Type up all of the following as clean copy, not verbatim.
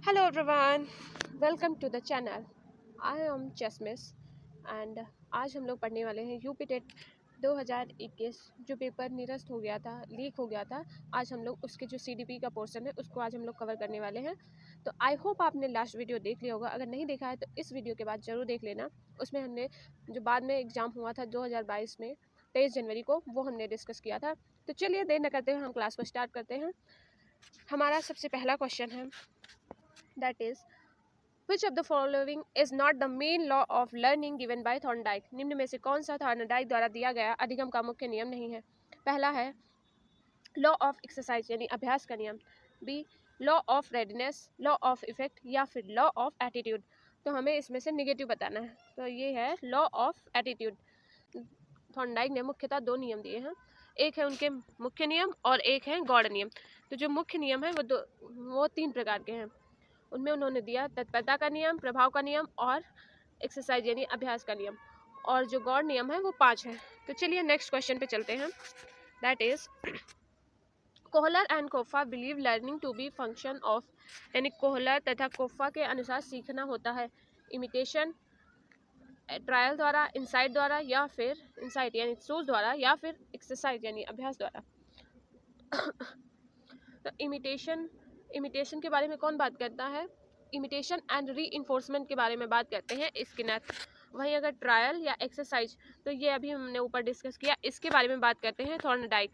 Hello everyone, welcome to the channel. I am Jasmis and आज हम लोग पढ़ने वाले हैं यूपी टेट 2021 जो पेपर निरस्त हो गया था, लीक हो गया था। आज हम लोग उसके जो सीडीपी का पोर्शन है उसको आज हम लोग कवर करने वाले हैं। तो आई होप आपने लास्ट वीडियो देख लिया होगा। अगर नहीं देखा है तो इस वीडियो के बाद ज़रूर देख लेना। उसमें हमने जो बाद में एग्ज़ाम हुआ था 2022 में 23 जनवरी को, वो हमने डिस्कस किया था। तो चलिए देर न करते हुए हम क्लास को स्टार्ट करते हैं। हमारा सबसे पहला क्वेश्चन है, that is Which of the following is not the main law of learning given by Thorndike? निम्न में से कौन सा थॉर्नडाइक द्वारा दिया गया अधिगम का मुख्य नियम नहीं है? पहला है लॉ ऑफ एक्सरसाइज यानी अभ्यास का नियम, B law of readiness, law of effect या फिर लॉ ऑफ एटीट्यूड। तो हमें इसमें से निगेटिव बताना है। तो ये है लॉ ऑफ एटीट्यूड। थॉर्नडाइक ने मुख्यतः दो नियम दिए हैं, एक है उनके मुख्य नियम और एक है गौड़ नियम। तो जो मुख्य नियम है वो तीन प्रकार के हैं। उनमें उन्होंने दिया तत्परता का नियम, प्रभाव का नियम और एक्सरसाइज यानी अभ्यास का नियम। और जो गौड़ नियम है वो 5 है। तो चलिए नेक्स्ट क्वेश्चन पे चलते हैं, that is Kohler and Koffka believe learning to be function of, यानी कोहलर तथा कोफा के अनुसार सीखना होता है इमिटेशन, ट्रायल द्वारा, इंसाइट द्वारा या फिर इंसाइट यानी सोच द्वारा या फिर एक्सरसाइज यानी अभ्यास द्वारा। तो इमिटेशन के बारे में कौन बात करता है? इमिटेशन एंड री इन्फोर्समेंट के बारे में बात करते हैं स्किनर। वहीं अगर ट्रायल या एक्सरसाइज, तो ये अभी हमने ऊपर डिस्कस किया, इसके बारे में बात करते हैं थॉर्नडाइक।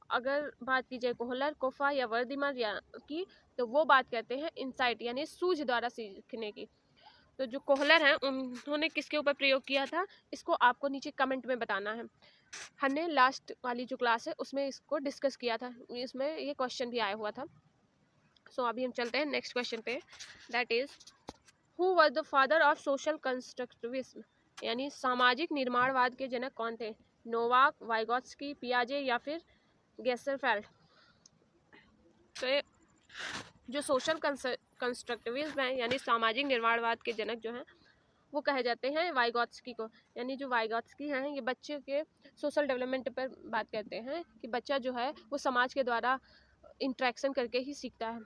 अगर बात की जाए कोहलर, कोफा या वर्दिमर या की, तो वो बात करते हैं इंसाइट यानी सूझ द्वारा सीखने की। तो जो कोहलर हैं उन्होंने किसके ऊपर प्रयोग किया था, इसको आपको नीचे कमेंट में बताना है। हमने लास्ट वाली जो क्लास है उसमें इसको डिस्कस किया था, इसमें ये क्वेश्चन भी आया हुआ था। सो अभी हम चलते हैं नेक्स्ट क्वेश्चन पे, that is who was the father of social constructivism, यानी सामाजिक निर्माणवाद के जनक कौन थे? नोवाक, वाइगोत्स्की, पियाजे या फिर गेसरफेल्ड। तो जो सोशल कंस्ट्रक्टिविज्म है यानी सामाजिक निर्माणवाद के जनक जो हैं वो कहे जाते हैं वाइगोत्स्की को। यानी जो वाइगोत्स्की हैं ये बच्चे के सोशल डेवलपमेंट पर बात करते हैं कि बच्चा जो है वो समाज के द्वारा इंट्रैक्शन करके ही सीखता है।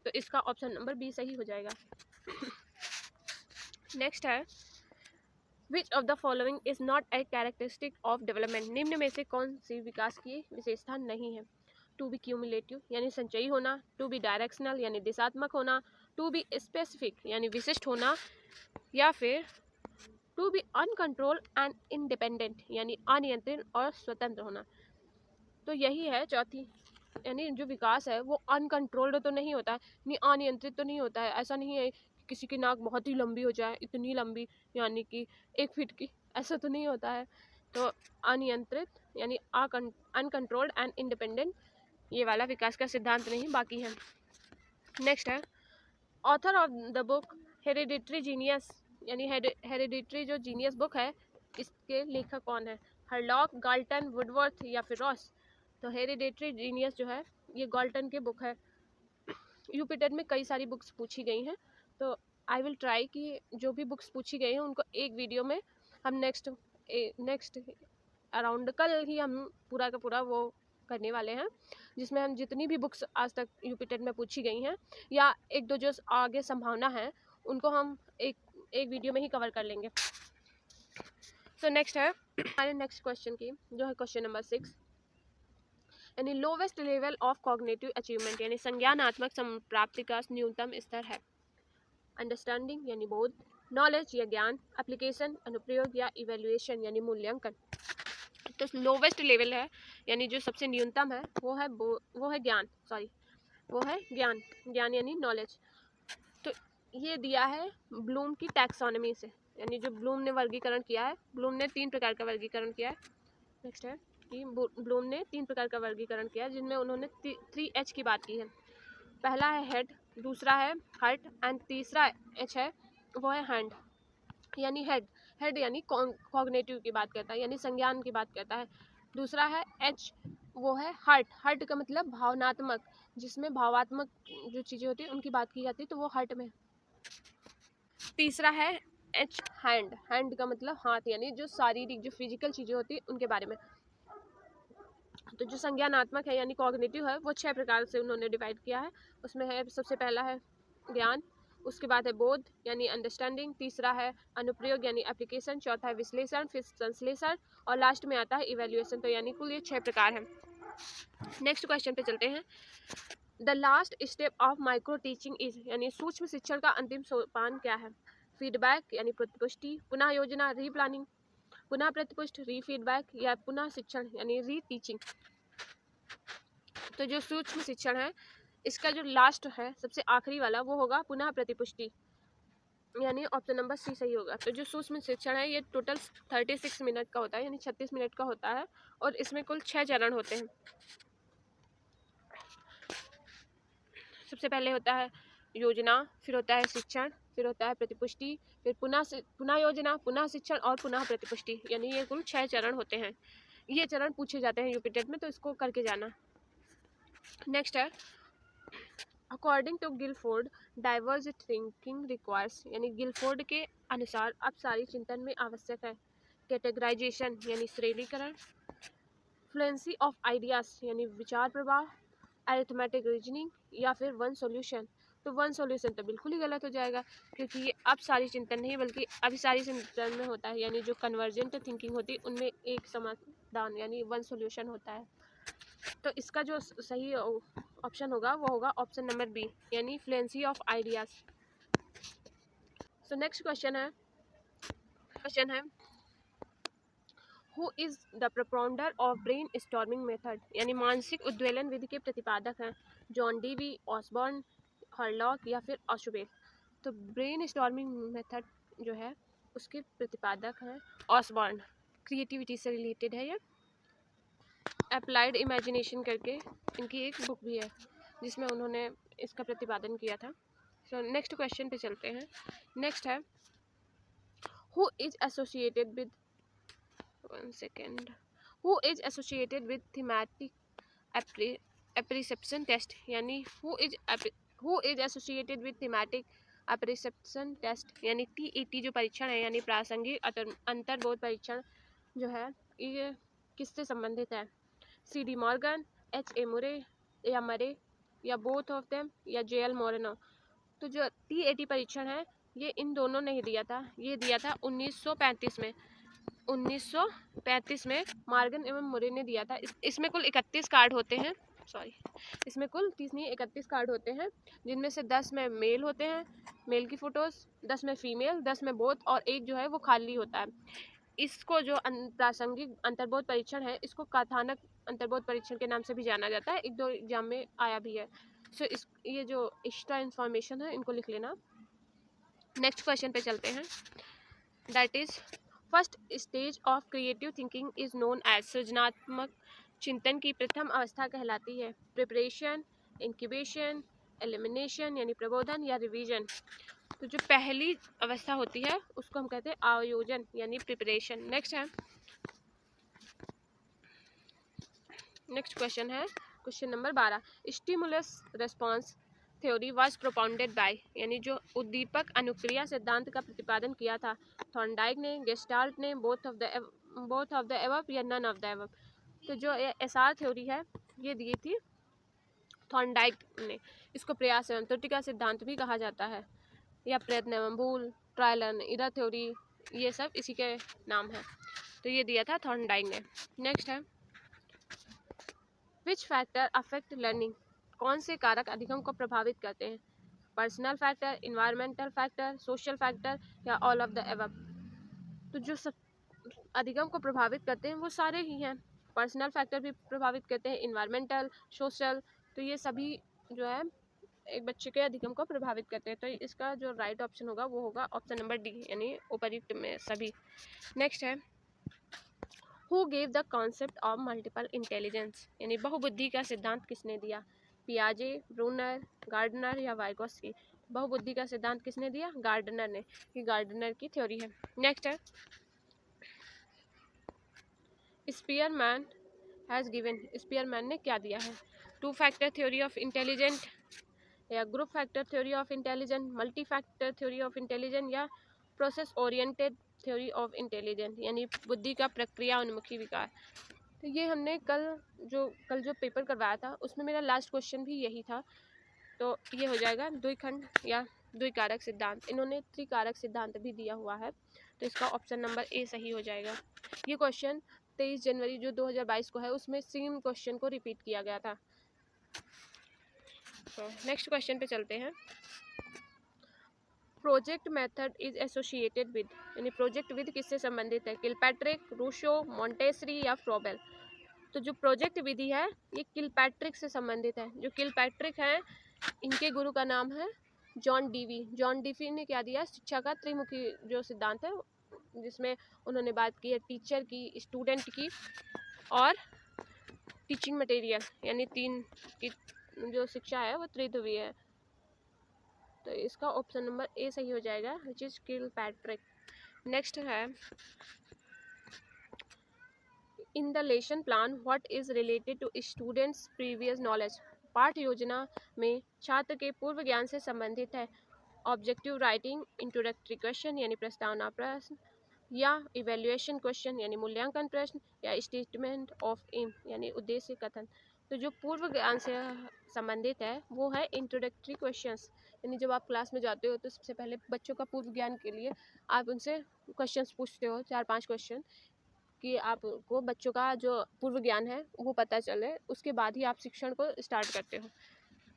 तो इसका ऑप्शन नंबर बी सही हो जाएगा। नेक्स्ट है विच of the following is not a characteristic of development, निम्न में से कौन सी विकास की विशेषता नहीं है? टू बी क्यूमुलेटिव यानी संचयी होना, टू बी डायरेक्शनल यानी दिशात्मक होना, टू बी स्पेसिफिक यानी विशिष्ट होना, या फिर to be uncontrol and independent यानी अनियंत्रित और स्वतंत्र होना। तो यही है चौथी, यानी जो विकास है वो अनकंट्रोल्ड तो नहीं होता है, नहीं अनियंत्रित तो नहीं होता है। ऐसा नहीं है कि किसी की नाक बहुत ही लंबी हो जाए, इतनी लंबी यानी कि 1 फीट की, ऐसा तो नहीं होता है। तो अनियंत्रित यानी अनकंट्रोल्ड एंड इंडिपेंडेंट, ये वाला विकास का सिद्धांत नहीं, बाकी है। नेक्स्ट है author of the book hereditary genius, यानी हेरिडिटरी जो जीनियस बुक है इसके लेखक कौन है? हरलॉक, गाल्टन, वुडवर्थ या फिर रॉस। तो हेरिडिटरी जीनियस जो है ये गाल्टन की बुक है। यूपी टेट में कई सारी बुक्स पूछी गई हैं, तो आई विल ट्राई कि जो भी बुक्स पूछी गई हैं उनको एक वीडियो में हम नेक्स्ट अराउंड कल ही हम पूरा का पूरा वो करने वाले हैं, जिसमें हम जितनी भी बुक्स आज तक यूपी टेट में पूछी गई हैं या एक दो जो आगे संभावना है उनको हम एक वीडियो में ही कवर कर लेंगे। तो नेक्स्ट है हमारे नेक्स्ट क्वेश्चन की, जो है क्वेश्चन नंबर 6, यानी lowest level of cognitive achievement, यानी संज्ञानात्मक संप्राप्ति का न्यूनतम स्तर है। अंडरस्टैंडिंग यानी बोध, नॉलेज या ज्ञान, एप्लीकेशन अनुप्रयोग या इवेल्युएशन यानी मूल्यांकन। तो लोवेस्ट लेवल है यानी जो सबसे न्यूनतम है वो है ज्ञान, वो है ज्ञान यानी नॉलेज। तो ये दिया है ब्लूम की टैक्सोनॉमी से, यानी जो ब्लूम ने वर्गीकरण किया है, ब्लूम ने 3 प्रकार का वर्गीकरण किया है। नेक्स्ट है कि ब्लूम ने 3 प्रकार का वर्गीकरण किया जिनमें उन्होंने 3H की बात की है। पहला है हेड, दूसरा है हार्ट एंड तीसरा H है वो है हैंड, यानी हेड यानी कॉग्निटिव की बात करता है यानी संज्ञान की बात करता है। दूसरा है H वो है हार्ट का मतलब भावनात्मक, जिसमें भावात्मक जो चीज़ें होती हैं उनकी बात की जाती है, तो वो हार्ट में। तीसरा है H हैंड का मतलब हाथ, यानी जो शारीरिक जो फिजिकल चीज़ें होती हैं उनके बारे में। तो जो संज्ञानात्मक है यानी कॉग्निटिव है वो 6 प्रकार से उन्होंने डिवाइड किया है। उसमें है सबसे पहला है ज्ञान, उसके बाद है बोध यानी अंडरस्टैंडिंग, तीसरा है अनुप्रयोग यानी एप्लीकेशन, चौथा है विश्लेषण, फिर संश्लेषण और लास्ट में आता है इवेल्युएशन। तो यानी कुल ये 6 प्रकार हैं। नेक्स्ट क्वेश्चन पे चलते हैं। The last step of micro teaching is यानी सूक्ष्म शिक्षण का अंतिम सोपान क्या है? फीडबैक यानी प्रतिपुष्टि, पुनः योजना रीप्लानिंग, पुनः प्रतिपुष्ट रीफीडबैक या पुनः शिक्षण यानी री टीचिंग। तो जो सूक्ष्म शिक्षण है इसका जो लास्ट है सबसे आखिरी वाला वो होगा पुनः प्रतिपुष्टि, यानी ऑप्शन नंबर सी सही होगा। तो जो सूक्ष्म शिक्षण है ये टोटल 36 मिनट का होता है, यानी 36 मिनट का होता है और इसमें कुल 6 चरण होते हैं। सबसे पहले होता है योजना, फिर होता है शिक्षण, फिर होता है प्रतिपुष्टि, फिर पुनः योजना, पुनः शिक्षण और पुनः प्रतिपुष्टि, यानी ये कुल 6 चरण होते हैं। ये चरण पूछे जाते हैं यूपी टेट में, तो इसको करके जाना। नेक्स्ट है according to Guilford diverse thinking requires, यानी गिलफोर्ड के अनुसार अपसारी चिंतन में आवश्यक है कैटेगराइजेशन यानी श्रेणीकरण, फ्लुएंसी ऑफ आइडियाज यानी विचार प्रवाह, अरिथमेटिक रीजनिंग या फिर वन सॉल्यूशन। तो वन सॉल्यूशन तो बिल्कुल ही गलत हो जाएगा क्योंकि ये अब सारी चिंतन नहीं बल्कि अभिसारी चिंतन में होता है, यानी जो कन्वर्जेंट थिंकिंग होती है उनमें एक समाधान यानी वन सॉल्यूशन होता है। तो इसका जो सही ऑप्शन होगा वो होगा ऑप्शन नंबर बी यानी fluency of ideas. So next question है who is the propounder of brainstorming method, यानी मानसिक उद्वेलन विधि के प्रतिपादक हैं जॉन डीवी, ऑसबॉर्न, हरलॉक या फिर ऑशुबेल। तो ब्रेन स्टॉर्मिंग मेथड जो है उसके प्रतिपादक हैं ऑसबॉर्न। क्रिएटिविटी से रिलेटेड है ये। अप्लाइड इमेजिनेशन करके इनकी एक बुक भी है जिसमें उन्होंने इसका प्रतिपादन किया था। सो नेक्स्ट क्वेश्चन पे चलते हैं। नेक्स्ट है who is associated with who is associated with thematic apperception test, यानी who is associated with thematic apperception test, यानी TET जो परीक्षण है यानी प्रासंगिक अंतर्बोध परीक्षण जो है ये किससे संबंधित है? CD मॉर्गन, HA मरे या बोथ ऑफ देम या JL मोरेनो। तो जो TET परीक्षण है ये इन दोनों ने ही दिया था, ये दिया था 1935 में। 1935 में मॉर्गन एवं मुरे ने दिया था। इसमें कुल 31 कार्ड होते हैं, इसमें कुल 31 कार्ड होते हैं जिनमें से 10 में मेल होते हैं, मेल की फोटोज, 10 में फीमेल, 10 में बोथ और एक जो है वो खाली होता है। इसको जो प्रासंगिक अंतर्बोध परीक्षण है इसको कथानक अंतर्बोध परीक्षण के नाम से भी जाना जाता है, 1-2 एग्जाम में आया भी है। सो ये जो एक्स्ट्रा इन्फॉर्मेशन है इनको लिख लेना। नेक्स्ट क्वेश्चन पे चलते हैं। That is first stage of creative thinking is known as, सृजनात्मक चिंतन की प्रथम अवस्था कहलाती है प्रिपरेशन, इंक्यूबेशन, एलिमिनेशन यानी प्रबोधन या रिवीजन। तो जो पहली अवस्था होती है उसको हम कहते हैं आयोजन यानी प्रिपरेशन। नेक्स्ट क्वेश्चन है question number 12। Stimulus response theory was propounded bye, यानी जो उद्दीपक अनुक्रिया सिद्धांत का प्रतिपादन किया था थॉर्नडाइक ने, गेस्टाल्ट ने, बोथ ऑफ द एबव या नन ऑफ द एबव। तो जो SR थ्योरी है ये दी थी थॉर्नडाइक ने। इसको प्रयास एवं त्रुटि का सिद्धांत भी कहा जाता है या प्रयत्न एवं भूल, ट्रायल एंड एरर थ्योरी, ये सब इसी के नाम है। तो ये दिया था थॉर्नडाइक ने। नेक्स्ट है विच फैक्टर अफेक्ट लर्निंग, कौन से कारक अधिगम को प्रभावित करते हैं? Personal factor, environmental factor, social factor या ऑल ऑफ द एबव। तो जो सब अधिगम को प्रभावित करते हैं वो सारे ही हैं। पर्सनल फैक्टर भी प्रभावित करते हैं, इन्वायरमेंटल, सोशल, तो ये सभी जो है एक बच्चे के अधिगम को प्रभावित करते हैं। तो इसका जो राइट ऑप्शन होगा वो होगा ऑप्शन नंबर डी यानी उपयुक्त में सभी। नेक्स्ट है who gave the concept of multiple intelligence, यानी बहुबुद्धि का सिद्धांत किसने दिया? पियाजे, ब्रूनर, गार्डनर या वाइगोस्की। बहुबुद्धि का सिद्धांत किसने दिया? गार्डनर ने, ये गार्डनर की थ्योरी है। नेक्स्ट है स्पीयरमैन हैज़ गिवन, स्पीयरमैन ने क्या दिया है? 2 फैक्टर थ्योरी ऑफ इंटेलिजेंट या group factor theory of intelligent, multi factor theory of intelligent या process oriented theory of intelligent, यानी बुद्धि का प्रक्रिया उन्मुखी विकार। तो ये हमने कल जो पेपर करवाया था उसमें मेरा लास्ट क्वेश्चन भी यही था। तो ये हो जाएगा द्विखंड या द्विकारक सिद्धांत, इन्होंने त्रिकारक सिद्धांत भी दिया हुआ है, तो इसका ऑप्शन नंबर ए सही हो जाएगा। ये क्वेश्चन 23 जनवरी जो 2022 को है उसमें सेम क्वेश्चन को रिपीट किया गया था। तो नेक्स्ट क्वेश्चन पे चलते हैं। Project method is associated with, यानी प्रोजेक्ट विद किससे संबंधित है? किलपैट्रिक, रूसो, मॉन्टेसरी या फ्रोबेल? तो जो प्रोजेक्ट विधि है ये किलपैट्रिक से संबंधित है। जो किलपैट्रिक है इनके गुरु का नाम है जॉन डीवी। जॉन डीवी ने क्या दिया? शिक्षा का त्रिमुखी जो सिद्धांत है, जिसमें उन्होंने बात की है टीचर की, स्टूडेंट की और टीचिंग मटेरियल, यानी तीन की जो शिक्षा है वो त्रिध्रुवीय है। तो इसका ऑप्शन नंबर ए सही हो जाएगा, विच इज किलपैट्रिक। नेक्स्ट है, in the lesson plan what is related to students previous knowledge? पाठ योजना में छात्र के पूर्व ज्ञान से संबंधित है ऑब्जेक्टिव राइटिंग, इंट्रोडक्टरी क्वेश्चन यानी प्रस्तावना प्रश्न, या इवेल्युएशन क्वेश्चन यानी मूल्यांकन प्रश्न, या स्टेटमेंट ऑफ एम यानी उद्देश्य कथन। तो जो पूर्व ज्ञान से संबंधित है वो है इंट्रोडक्टरी क्वेश्चंस, यानी जब आप क्लास में जाते हो तो सबसे पहले बच्चों का पूर्व ज्ञान के लिए आप उनसे क्वेश्चंस पूछते हो, 4-5 क्वेश्चन, कि आपको बच्चों का जो पूर्व ज्ञान है वो पता चले, उसके बाद ही आप शिक्षण को स्टार्ट करते हो।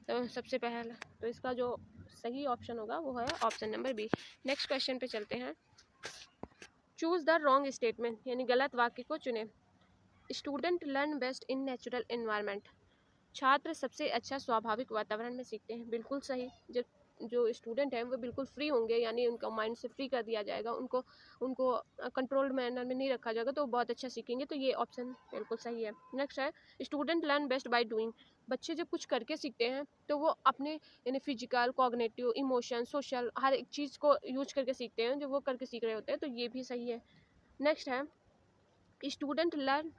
तो सबसे पहला तो इसका जो सही ऑप्शन होगा वो है option number B. Next question पे चलते हैं। चूज द रॉन्ग स्टेटमेंट, यानी गलत वाक्य को चुने। Student learn best in natural environment, छात्र सबसे अच्छा स्वाभाविक वातावरण में सीखते हैं। बिल्कुल सही। जब जो स्टूडेंट हैं वो बिल्कुल फ्री होंगे, यानी उनका माइंड से फ्री कर दिया जाएगा, उनको उनको कंट्रोल्ड मैनर में नहीं रखा जाएगा, तो बहुत अच्छा सीखेंगे। तो ये ऑप्शन बिल्कुल सही है। नेक्स्ट है, student learn best by doing, बच्चे जब कुछ करके सीखते हैं तो वो अपने यानी फिजिकल, कॉग्निटिव, इमोशन, सोशल हर एक चीज़ को यूज करके सीखते हैं, जो वो करके सीख रहे होते हैं। तो ये भी सही है। नेक्स्ट है, student learn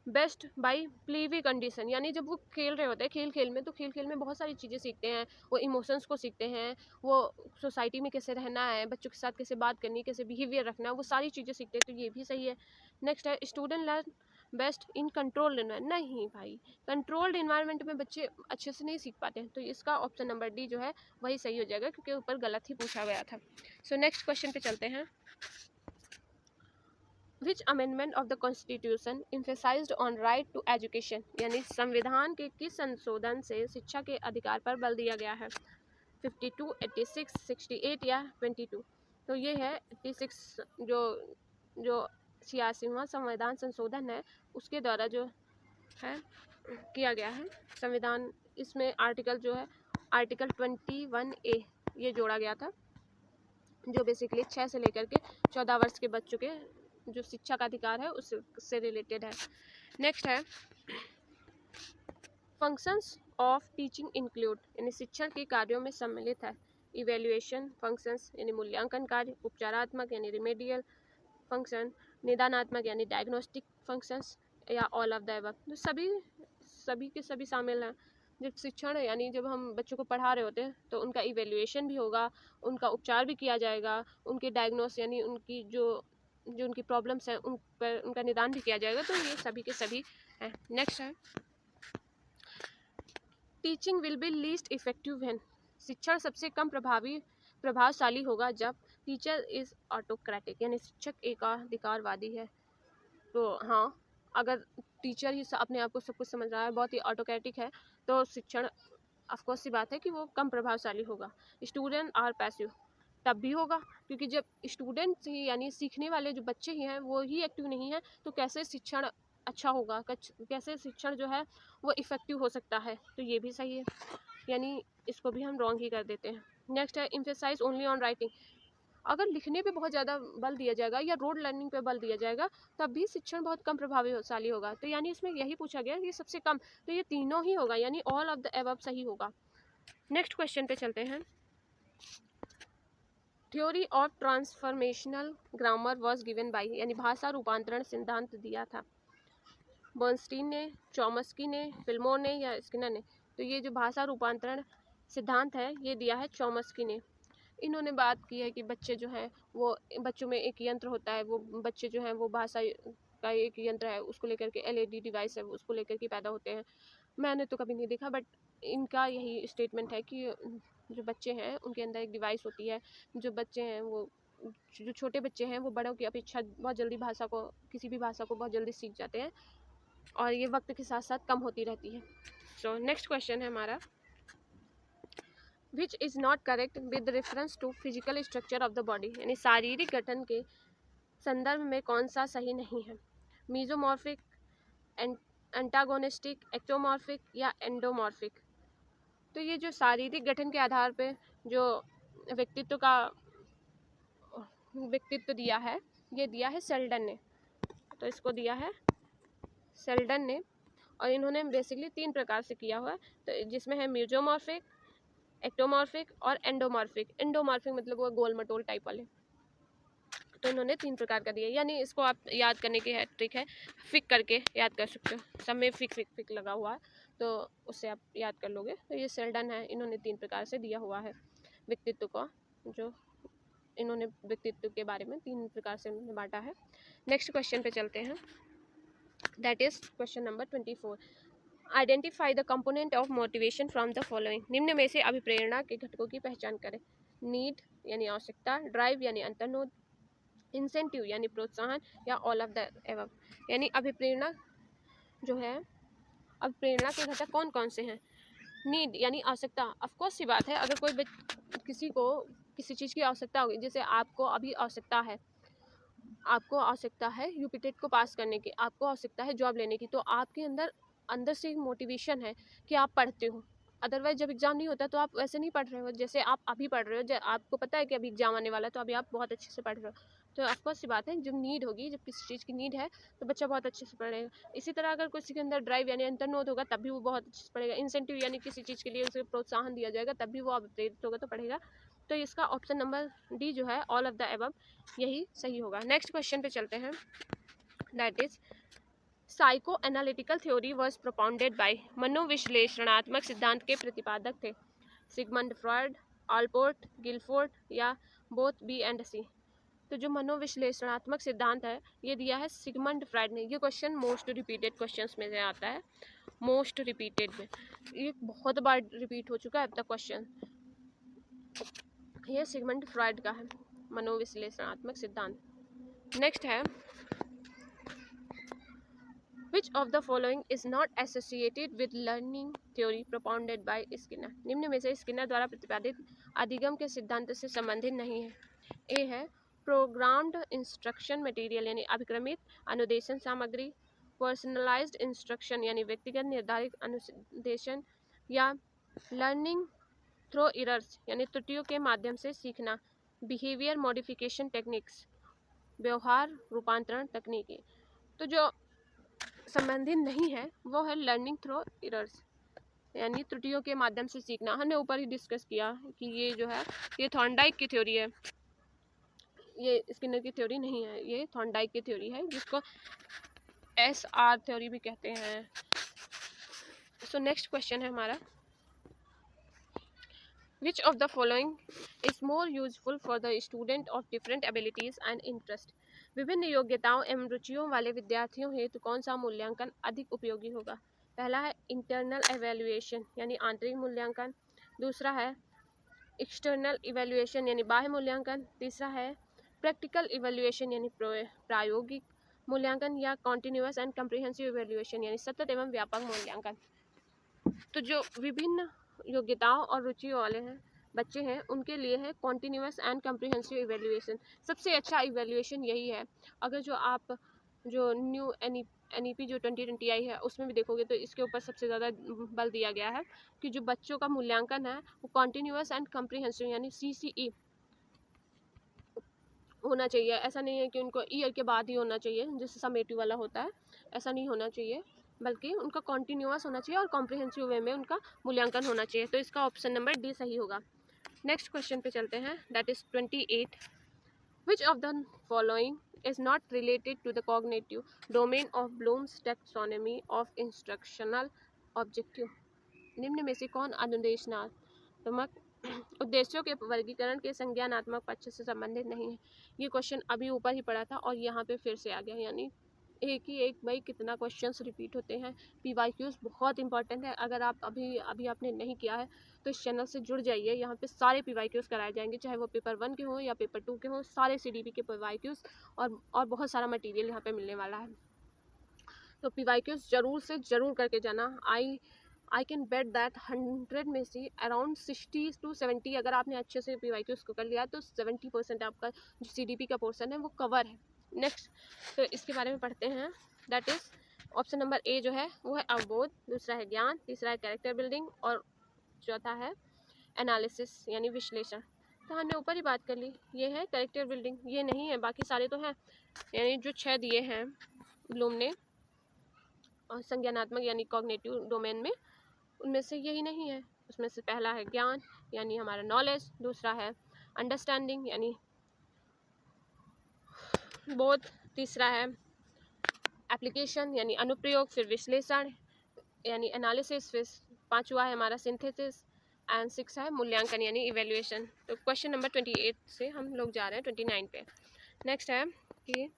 best by playway condition, यानी जब वो खेल रहे होते हैं खेल खेल में, तो खेल खेल में बहुत सारी चीज़ें सीखते हैं। वो इमोशंस को सीखते हैं, वो सोसाइटी में कैसे रहना है, बच्चों के साथ कैसे बात करनी है, कैसे बिहेवियर रखना है, वो सारी चीज़ें सीखते हैं। तो ये भी सही है। नेक्स्ट है, student learn best in controlled environment, नहीं भाई, कंट्रोल्ड इन्वायरमेंट में बच्चे अच्छे से नहीं सीख पाते हैं। तो इसका ऑप्शन नंबर डी जो है वही सही हो जाएगा, क्योंकि ऊपर गलत ही पूछा गया था। सो नेक्स्ट क्वेश्चन पे चलते हैं। Which amendment of the constitution emphasized on right to education, यानी संविधान के किस संशोधन से शिक्षा के अधिकार पर बल दिया गया है? 52, 86, 68 या 22? तो ये है 86, जो 86वां संविधान संशोधन है उसके द्वारा जो है किया गया है संविधान। इसमें आर्टिकल जो है आर्टिकल 21A ये जोड़ा गया था, जो बेसिकली 6 से लेकर के 14 वर्ष के बच्चों के जो शिक्षा का अधिकार है उससे रिलेटेड है। नेक्स्ट है, फंक्शंस ऑफ टीचिंग इंक्लूड, यानी शिक्षण के कार्यों में सम्मिलित है इवेल्युएशन फंक्शंस यानी मूल्यांकन कार्य, उपचारात्मक यानी रिमेडियल फंक्शन, निदानात्मक यानी डायग्नोस्टिक फंक्शंस, या ऑल ऑफ द अबव। तो सभी के सभी शामिल हैं। जब शिक्षण यानी जब हम बच्चों को पढ़ा रहे होते हैं तो उनका इवेल्युएशन भी होगा, उनका उपचार भी किया जाएगा, उनके डायग्नोस यानी उनकी जो उनकी प्रॉब्लम्स हैं उन पर उनका निदान भी किया जाएगा। तो ये सभी के सभी हैं। नेक्स्ट है, teaching will be least effective when, शिक्षण सबसे कम प्रभावशाली होगा जब टीचर इज ऑटोक्रेटिक, यानी शिक्षक एकाधिकारवादी है। तो हाँ, अगर टीचर ही अपने आप को सब कुछ समझ रहा है, बहुत ही ऑटोक्रेटिक है, तो शिक्षण ऑफकोर्स सी बात है कि वो कम प्रभावशाली होगा। स्टूडेंट आर पैसिव, तब भी होगा, क्योंकि जब स्टूडेंट ही यानी सीखने वाले जो बच्चे ही हैं वो ही एक्टिव नहीं है तो कैसे शिक्षण अच्छा होगा, कैसे शिक्षण जो है वो इफ़ेक्टिव हो सकता है। तो ये भी सही है, यानी इसको भी हम रॉन्ग ही कर देते हैं। नेक्स्ट है, एम्फेसाइज ओनली ऑन राइटिंग, अगर लिखने पे बहुत ज़्यादा बल दिया जाएगा या रोड लर्निंग पे बल दिया जाएगा तब भी शिक्षण बहुत कम प्रभावशाली होगा। तो यानी इसमें यही पूछा गया कि सबसे कम, तो ये तीनों ही होगा, यानी ऑल ऑफ द अबव सही होगा। नेक्स्ट क्वेश्चन पे चलते हैं। Theory of transformational grammar was given by, यानी भाषा रूपांतरण सिद्धांत दिया था बर्नस्टीन ने, चॉम्स्की ने, फिल्मोर ने या स्किनर ने? तो ये जो भाषा रूपांतरण सिद्धांत है ये दिया है चॉम्स्की ने। इन्होंने बात की है कि बच्चे जो हैं वो, बच्चों में एक यंत्र होता है, वो बच्चे जो हैं वो भाषा का एक यंत्र है, उसको लेकर के LED डिवाइस है उसको लेकर के पैदा होते हैं। मैंने तो कभी नहीं देखा, बट इनका यही स्टेटमेंट है कि जो बच्चे हैं उनके अंदर एक डिवाइस होती है, जो बच्चे हैं वो जो छोटे बच्चे हैं वो बड़ों की अपेक्षा बहुत जल्दी भाषा को किसी भी भाषा को बहुत जल्दी सीख जाते हैं और ये वक्त के साथ साथ कम होती रहती है। सो नेक्स्ट क्वेश्चन है हमारा, which is not correct with reference to physical structure of the body, यानी शारीरिक गठन के संदर्भ में कौन सा सही नहीं है, मीजोमॉर्फिक, एंटागोनिस्टिक, एक्टोमॉर्फिक या एंडोमॉर्फिक। तो ये जो शारीरिक गठन के आधार पे जो व्यक्तित्व दिया है, ये दिया है सेल्डन ने, तो इसको दिया है सेल्डन ने और इन्होंने बेसिकली 3 प्रकार से किया हुआ है, तो जिसमें है मीजोमॉर्फिक, एक्टोमॉर्फिक और एंडोमॉर्फिक। एंडोमॉर्फिक मतलब वो गोल मटोल टाइप वाले, तो इन्होंने 3 प्रकार का दिया, यानी इसको आप याद करने की है ट्रिक है, फिक करके याद कर सकते हो, सब में फिक लगा हुआ है तो उससे आप याद कर लोगे। तो ये सेल्डन है, इन्होंने 3 प्रकार से दिया हुआ है व्यक्तित्व को, जो इन्होंने व्यक्तित्व के बारे में 3 प्रकार से उन्होंने बांटा है। नेक्स्ट क्वेश्चन पे चलते हैं, that is question number 24। Identify the component of motivation from the following, निम्न में से अभिप्रेरणा के घटकों की पहचान करें। नीड यानी आवश्यकता, ड्राइव यानी अंतर्नोद, इंसेंटिव यानी प्रोत्साहन या ऑल ऑफ द एबव। यानी अभिप्रेरणा जो है, अभिप्रेरणा के घटक कौन कौन से हैं। नीड यानी आवश्यकता, ऑफकोर्स सी बात है, अगर कोई किसी को किसी चीज़ की आवश्यकता होगी, जैसे आपको अभी आवश्यकता है यूपीटेट को पास करने की, आपको आवश्यकता है जॉब लेने की, तो आपके अंदर से एक मोटिवेशन है कि आप पढ़ते हो। अदरवाइज जब एग्ज़ाम नहीं होता तो आप वैसे नहीं पढ़ रहे हो जैसे आप अभी पढ़ रहे हो, आपको पता है कि अभी एग्ज़ाम आने वाला है तो अभी आप बहुत अच्छे से पढ़ रहे हो। तो ऑफकोर्स सी बात है, जब नीड होगी, जब किसी चीज़ की नीड है तो बच्चा बहुत अच्छे से पढ़ेगा। इसी तरह अगर किसी के अंदर ड्राइव यानी अंतर्नोद होगा तब भी वो बहुत अच्छे से पढ़ेगा। इंसेंटिव यानी किसी चीज़ के लिए उसे प्रोत्साहन दिया जाएगा तब भी वो प्रेरित होगा तो पढ़ेगा। तो इसका ऑप्शन नंबर डी जो है, ऑल ऑफ द एबव, यही सही होगा। नेक्स्ट क्वेश्चन पे चलते हैं, that is psycho analytical theory was propounded by, मनोविश्लेषणात्मक सिद्धांत के प्रतिपादक थे सिगमंड फ्रॉयड, आल्पोर्ट, गिलफोर्ड या बोथ बी एंड सी। तो जो मनोविश्लेषणात्मक सिद्धांत है ये दिया है सिगमंड फ्रॉयड ने। ये क्वेश्चन मोस्ट रिपीटेड क्वेश्चंस में से आता है, मोस्ट रिपीटेड में, ये बहुत बार रिपीट हो चुका है अब तक क्वेश्चन। ये सिगमंड फ्रॉयड का है मनोविश्लेषणात्मक सिद्धांत। नेक्स्ट है, Which of the following is not associated with learning theory propounded by Skinner? निम्न में से स्किनर द्वारा प्रतिपादित अधिगम के सिद्धांत से संबंधित नहीं है। ए है प्रोग्राम्ड इंस्ट्रक्शन मटेरियल यानी अभिक्रमित अनुदेशन सामग्री, पर्सनलाइज्ड इंस्ट्रक्शन यानी व्यक्तिगत निर्धारित अनुदेशन, या लर्निंग थ्रू एरर्स यानी त्रुटियों के माध्यम से सीखना, बिहेवियर मॉडिफिकेशन टेक्निक्स व्यवहार रूपांतरण तकनीकी। तो जो संबंधित नहीं है वो है लर्निंग थ्रू एरर्स यानी त्रुटियों के माध्यम से सीखना। हमने ऊपर ही डिस्कस किया कि ये जो है ये थॉर्नडाइक की थ्योरी है, ये स्किनर की थ्योरी नहीं है, ये थॉर्नडाइक की थ्योरी है जिसको SR थ्योरी भी कहते हैं। सो नेक्स्ट क्वेश्चन है हमारा, Which of the following is more useful for the student of different abilities and interest? विभिन्न योग्यताओं एवं रुचियों वाले विद्यार्थियों हेतु कौन सा मूल्यांकन अधिक उपयोगी होगा? पहला है इंटरनल एवेल्युएशन यानी आंतरिक मूल्यांकन, दूसरा है एक्सटर्नल इवेल्युएशन यानी बाह्य मूल्यांकन, तीसरा है प्रैक्टिकल इवेल्युएशन यानी प्रायोगिक मूल्यांकन, या कॉन्टिन्यूअस एंड कम्प्रिहेंसिव इवेल्युएशन यानी सतत एवं व्यापक मूल्यांकन। तो जो विभिन्न योग्यताओं और रुचियों वाले हैं बच्चे हैं उनके लिए है कॉन्टिन्यूअस एंड कम्प्रिहेंसिव इवेल्युएशन। सबसे अच्छा इवेल्युएशन यही है। अगर जो न्यू NEP जो 2020 आई है उसमें भी देखोगे तो इसके ऊपर सबसे ज़्यादा बल दिया गया है कि जो बच्चों का मूल्यांकन है वो कॉन्टिन्यूअस एंड कम्प्रिहेंसिव यानी CCE होना चाहिए। ऐसा नहीं है कि उनको ईयर के बाद ही होना चाहिए जैसे समेटिव वाला होता है, ऐसा नहीं होना चाहिए, बल्कि उनका कॉन्टिन्यूअस होना चाहिए और कॉम्प्रिहेंसिव वे में उनका मूल्यांकन होना चाहिए। तो इसका ऑप्शन नंबर डी सही होगा। नेक्स्ट क्वेश्चन पे चलते हैं, that is 28। Which of the following is not related to the cognitive domain of Bloom's taxonomy of instructional objective? निम्न में से कौन अनुदेशनात्मक उद्देश्यों के वर्गीकरण के संज्ञानात्मक पक्ष से संबंधित नहीं है? ये क्वेश्चन अभी ऊपर ही पड़ा था और यहाँ पे फिर से आ गया, यानी एक भाई कितना क्वेश्चंस रिपीट होते हैं। PYQs बहुत इंपॉर्टेंट है, अगर आप अभी आपने नहीं किया है तो इस चैनल से जुड़ जाइए। यहाँ पे सारे PYQs कराए जाएंगे, चाहे वो पेपर 1 के हों या पेपर 2 के हों, सारे CDP के PYQs और बहुत सारा मटेरियल यहाँ पे मिलने वाला है। तो PYQs ज़रूर से ज़रूर करके जाना। आई कैन बेट दैट 100 में से अराउंड 60 to 70 अगर आपने अच्छे से PYQs को कर लिया तो 70% आपका जो CDP का पोर्सन है वो कवर है। नेक्स्ट तो इसके बारे में पढ़ते हैं। That is option number A जो है वो है अवबोध, दूसरा है ज्ञान, तीसरा है कैरेक्टर बिल्डिंग और चौथा है एनालिसिस यानी विश्लेषण। तो हमने ऊपर ही बात कर ली, ये है कैरेक्टर बिल्डिंग, ये नहीं है, बाकी सारे तो हैं। यानी जो 6 दिए हैं ब्लूम ने और संज्ञानात्मक यानी कॉग्निटिव डोमेन में, उनमें से यही नहीं है। उसमें से पहला है ज्ञान यानी हमारा नॉलेज, दूसरा है अंडरस्टैंडिंग यानी बोध, तीसरा है एप्लीकेशन यानी अनुप्रयोग, फिर विश्लेषण यानी एनालिसिस, फिर पांचवा है हमारा सिंथेसिस एंड 6 है मूल्यांकन यानी इवेल्युएशन। तो क्वेश्चन नंबर 28 से हम लोग जा रहे हैं 29 पे। नेक्स्ट है कि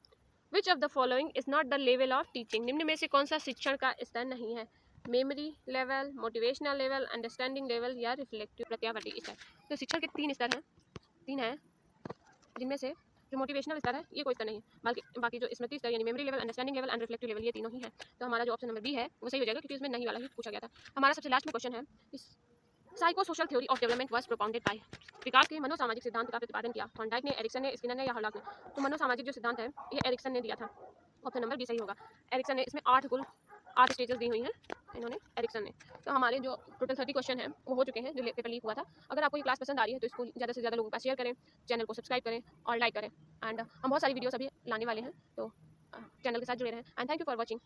विच of the following is not the level of teaching, निम्न में से कौन सा शिक्षण का स्तर नहीं है? Memory level, motivational level, understanding level या रिफ्लेक्टिव प्रत्यावर्ती स्तर। तो शिक्षण के 3 स्तर हैं, 3 हैं, जिनमें से जो मोटिवेशनल स्तर है ये कोई स्तर नहीं है, बाकी जो स्मृति स्तर यानी memory level, understanding level and reflective level ये तीनों ही हैं। तो हमारा जो ऑप्शन नंबर बी है वो सही हो जाएगा, क्योंकि इसमें नहीं वाला ही पूछा गया था। हमारा सबसे लास्ट में क्वेश्चन है, psycho social theory of development was propounded by, विकास के मनोसामाजिक सिद्धांत का प्रतिपादन किया थॉर्नडाइक ने, एरिक्सन ने, स्किनर ने या हॉलॉक ने। तो मनोसामाजिक जो सिद्धांत है ये एरिक्सन ने दिया था, ऑप्शन नंबर बी सही होगा। एरिक्सन ने, इसमें 8 स्टेजेस दी हुई हैं इन्होंने, एरिक्सन ने। तो हमारे जो टोटल 30 क्वेश्चन हैं वो हो चुके हैं, जो पेपर लीक हुआ था। अगर आपको ये क्लास पसंद आ रही है तो इसको ज़्यादा से ज़्यादा लोगों के पास शेयर करें, चैनल को सब्सक्राइब करें और लाइक करें। एंड हम बहुत सारी वीडियोस अभी लाने वाले हैं, तो चैनल के साथ जुड़े रहें। And thank you for watching.